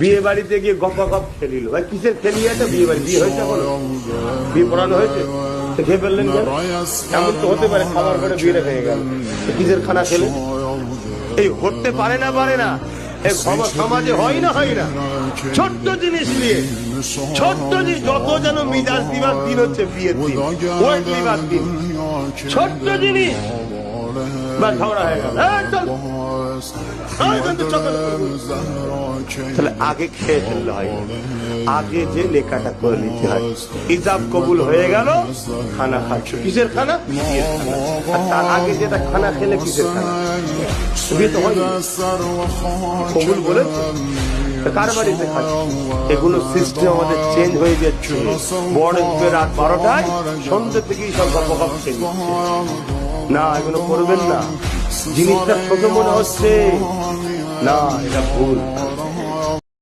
বিয়ে বাড়িতে গিয়ে গপা গপ খেলিল। ভাই কিসের খেলি আছে? বিয়ে বাড়ি বিয়ে হয়েছে, কোনো বিয়ে পড়ানো হয়েছে? খেয়ে ফেললেন কেন? এমন তো হতে পারে খাবার পরে বিয়েটা ভেঙে গেল, কিসের খানা খেলে? এই হতে পারে না, পারে না। এই সমাজে হয় না, হয় না। ছোট্ট জিনিস নিয়ে, ছোট্ট জিনিস, যত যেন মিজাজ দিবার দিন হচ্ছে বিয়ের দিন, ওয়েট দিবার দিন, ছোট্ট জিনিস বা ঝগড়া হয়ে গেল। তাহলে আগে খেয়ে ফেললে হয়, আগে যে লেখাটা করে নিতে হয়। ইজাব কবুল হয়ে গেল, খানা খাচ্ছ, কিসের খানা? বিয়ের খানা। আর তার আগে যেটা খানা খেলে কিসের খানা? বিয়ে তো হয় কবুল বলেছে, কার বাড়িতে খাচ্ছে? এগুলো সিস্টেম আমাদের চেঞ্জ হয়ে যাচ্ছে। বড় রাত 12টায় সন্ধ্যে থেকেই সব গপ চেঞ্জ না, এগুলো করবেন না। জিনিসটা ছোট মনে হচ্ছে না, এটা ভুল।